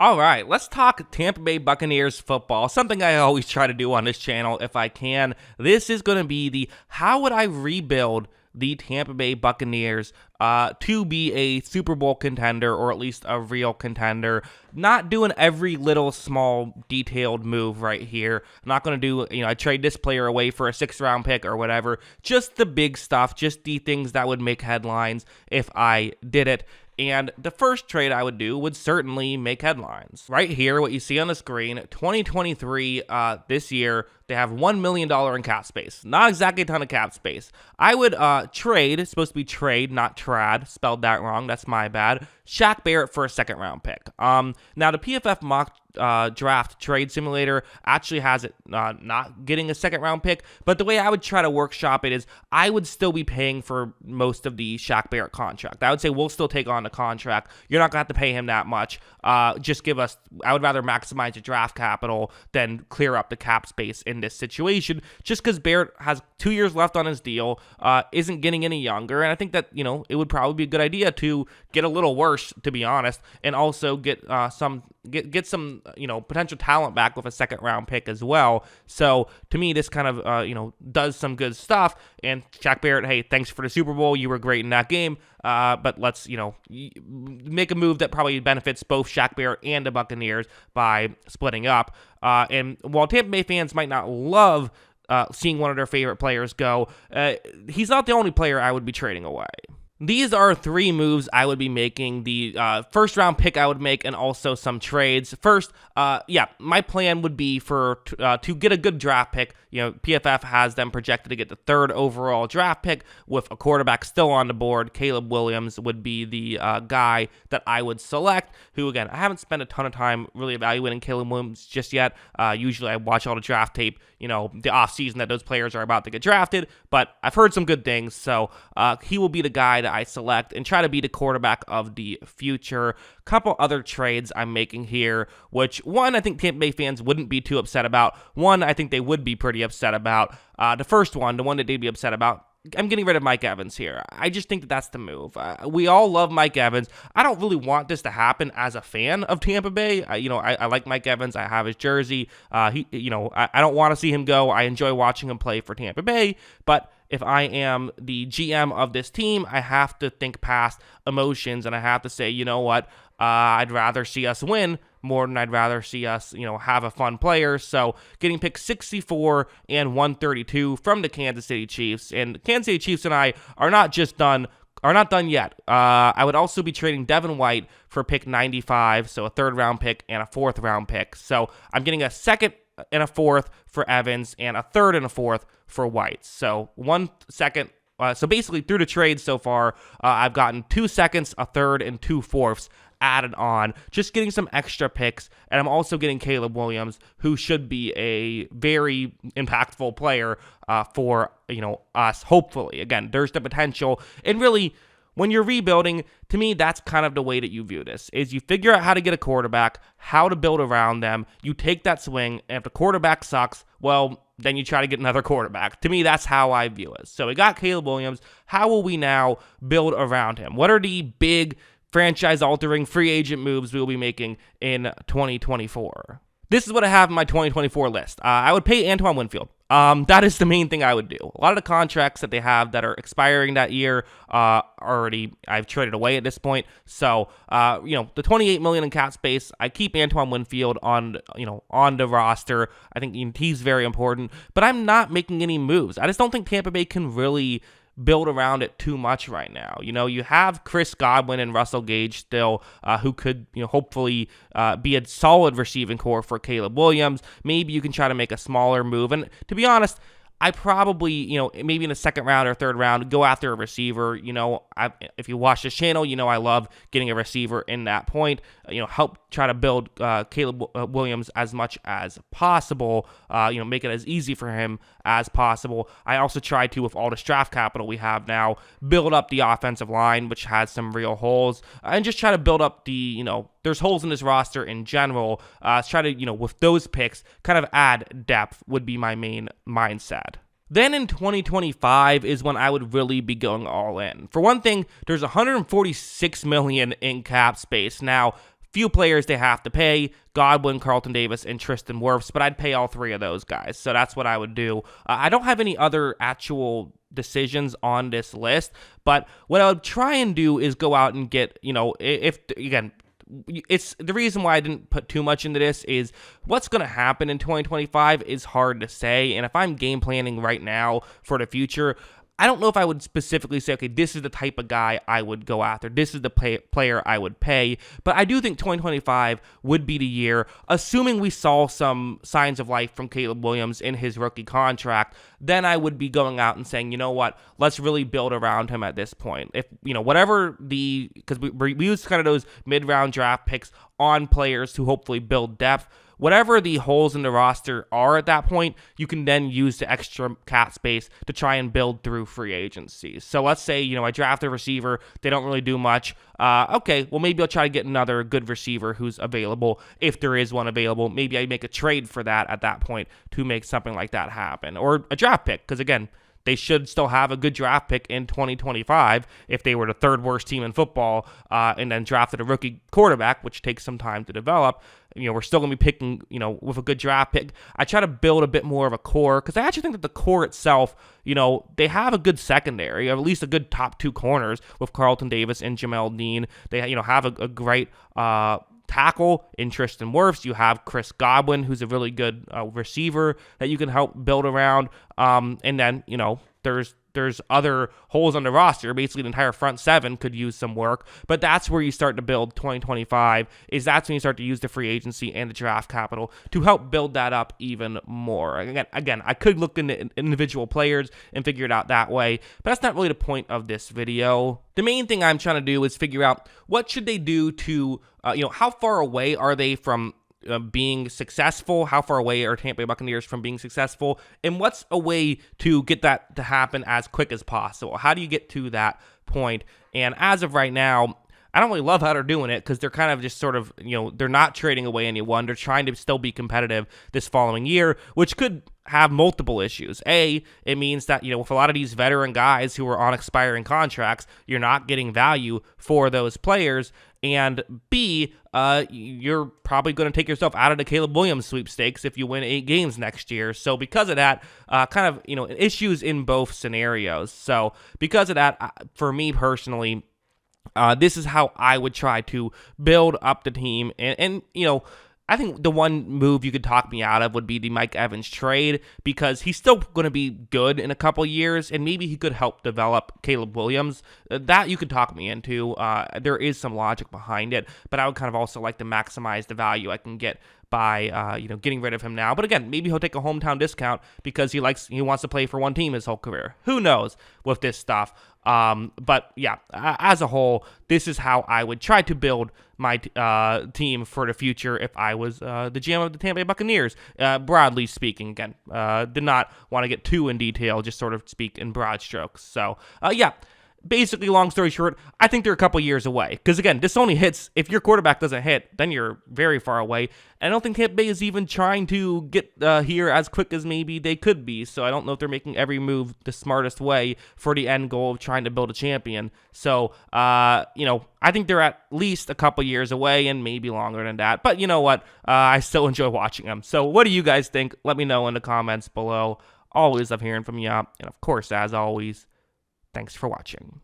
All right, let's talk Tampa Bay Buccaneers football, something I always try to do on this channel if I can. This is going to be the how would I rebuild the Tampa Bay Buccaneers to be a Super Bowl contender, or at least a real contender. Not doing every little small detailed move right here. I'm not going to do, I trade this player away for a 6th round pick or whatever. Just the big stuff, just the things that would make headlines if I did it. And the first trade I would do would certainly make headlines. Right here, what you see on the screen, 2023, this year, they have $1 million in cap space. Not exactly a ton of cap space. I would trade, it's supposed to be trade, not trad, spelled that wrong, that's my bad, Shaq Barrett for a 2nd round pick. Now, the PFF mock draft trade simulator actually has it not getting a 2nd round pick, but the way I would try to workshop it is I would still be paying for most of the Shaq Barrett contract. I would say we'll still take on the contract. You're not going to have to pay him that much. Just give us, I would rather maximize the draft capital than clear up the cap space in this situation, just because Barrett has 2 years left on his deal, isn't getting any younger, and I think that, it would probably be a good idea to get a little worse, to be honest, and also get some potential talent back with a 2nd round pick as well. So to me, this kind of, does some good stuff. And Shaq Barrett, hey, thanks for the Super Bowl. You were great in that game. But let's, make a move that probably benefits both Shaq Barrett and the Buccaneers by splitting up. And while Tampa Bay fans might not love seeing one of their favorite players go, he's not the only player I would be trading away. These are 3 moves I would be making. The 1st round pick I would make, and also some trades. First, my plan would be to get a good draft pick. PFF has them projected to get the 3rd overall draft pick with a quarterback still on the board. Caleb Williams would be the guy that I would select, who, again, I haven't spent a ton of time really evaluating Caleb Williams just yet. Usually I watch all the draft tape, the offseason that those players are about to get drafted, but I've heard some good things, so he will be the guy that I select and try to be the quarterback of the future. Couple other trades I'm making here, which one I think Tampa Bay fans wouldn't be too upset about. One I think they would be pretty upset about. The first one, the one that they'd be upset about, I'm getting rid of Mike Evans here. I just think that that's the move. We all love Mike Evans. I don't really want this to happen as a fan of Tampa Bay. I like Mike Evans. I have his jersey. I don't want to see him go. I enjoy watching him play for Tampa Bay, but if I am the GM of this team, I have to think past emotions, and I have to say, you know what, I'd rather see us win more than I'd rather see us, have a fun player. So getting picked 64 and 132 from the Kansas City Chiefs, and the Kansas City Chiefs and I are not done yet. I would also be trading Devin White for pick 95, so a 3rd round pick and a 4th round pick. So I'm getting a 2nd and a 4th for Evans, and a 3rd and a 4th for White. So 1 second. So basically, through the trade so far, I've gotten 2 seconds, a 3rd, and 2 4ths added on, just getting some extra picks. And I'm also getting Caleb Williams, who should be a very impactful player for us. Hopefully, again, there's the potential, and really, when you're rebuilding, to me, that's kind of the way that you view this, is you figure out how to get a quarterback, how to build around them, you take that swing, and if the quarterback sucks, well, then you try to get another quarterback. To me, that's how I view it. So we got Caleb Williams. How will we now build around him? What are the big franchise-altering free agent moves we will be making in 2024? This is what I have in my 2024 list. I would pay Antoine Winfield. That is the main thing I would do. A lot of the contracts that they have that are expiring that year already I've traded away at this point. So, the $28 million in cap space, I keep Antoine Winfield on the roster. I think he's very important, but I'm not making any moves. I just don't think Tampa Bay can really build around it too much right now. You have Chris Godwin and Russell Gage still, who could, hopefully be a solid receiving core for Caleb Williams. Maybe you can try to make a smaller move. And to be honest, I probably, maybe in the 2nd round or 3rd round, go after a receiver. If you watch this channel, I love getting a receiver in that point. Help try to build Caleb Williams as much as possible. Make it as easy for him as possible. I also try to, with all this draft capital we have now, build up the offensive line, which has some real holes, and just try to build up the, there's holes in this roster in general. Try to, with those picks, kind of add depth would be my main mindset. Then in 2025 is when I would really be going all in. For one thing, there's $146 million in cap space. Now, few players they have to pay: Godwin, Carlton Davis, and Tristan Wirfs, but I'd pay all three of those guys. So that's what I would do. I don't have any other actual decisions on this list, but what I would try and do is go out and get, if again, it's the reason why I didn't put too much into this is what's going to happen in 2025 is hard to say. And if I'm game planning right now for the future, I don't know if I would specifically say, okay, this is the type of guy I would go after. This is the player I would pay. But I do think 2025 would be the year, assuming we saw some signs of life from Caleb Williams in his rookie contract. Then I would be going out and saying, you know what, let's really build around him at this point. If, whatever because we use kind of those mid-round draft picks on players to hopefully build depth. Whatever the holes in the roster are at that point, you can then use the extra cap space to try and build through free agency. So let's say, I draft a receiver, they don't really do much. Okay, well, maybe I'll try to get another good receiver who's available. If there is one available, maybe I make a trade for that at that point to make something like that happen. Or a draft pick, because again, they should still have a good draft pick in 2025 if they were the third worst team in football and then drafted a rookie quarterback, which takes some time to develop. We're still going to be picking, with a good draft pick. I try to build a bit more of a core because I actually think that the core itself, they have a good secondary, or at least a good top two corners with Carlton Davis and Jamel Dean. They, have a great tackle in Tristan Wirfs. You have Chris Godwin, who's a really good receiver that you can help build around. And then, there's other holes on the roster. Basically, the entire front seven could use some work. But that's where you start to build 2025, that's when you start to use the free agency and the draft capital to help build that up even more. Again, I could look into individual players and figure it out that way, but that's not really the point of this video. The main thing I'm trying to do is figure out what should they do to, how far away are they from being successful? How far away are Tampa Bay Buccaneers from being successful? And what's a way to get that to happen as quick as possible? How do you get to that point? And as of right now, I don't really love how they're doing it because they're kind of just sort of, they're not trading away anyone. They're trying to still be competitive this following year, which could have multiple issues. A, it means that, with a lot of these veteran guys who are on expiring contracts, you're not getting value for those players. And B, you're probably going to take yourself out of the Caleb Williams sweepstakes if you win 8 games next year. So because of that, kind of, issues in both scenarios. So because of that, for me personally, this is how I would try to build up the team. And I think the one move you could talk me out of would be the Mike Evans trade, because he's still going to be good in a couple years, and maybe he could help develop Caleb Williams. That you could talk me into. There is some logic behind it, but I would kind of also like to maximize the value I can get by getting rid of him now. But again, maybe he'll take a hometown discount because he wants to play for one team his whole career. Who knows with this stuff? But yeah, as a whole, this is how I would try to build my team for the future if I was the GM of the Tampa Bay Buccaneers. Broadly speaking, again, did not want to get too in detail, just sort of speak in broad strokes. So yeah. Basically, long story short, I think they're a couple years away. Because, again, this only hits, if your quarterback doesn't hit, then you're very far away. And I don't think Tampa Bay is even trying to get here as quick as maybe they could be. So I don't know if they're making every move the smartest way for the end goal of trying to build a champion. So, I think they're at least a couple years away and maybe longer than that. But you know what? I still enjoy watching them. So what do you guys think? Let me know in the comments below. Always love hearing from you. And, of course, as always, thanks for watching.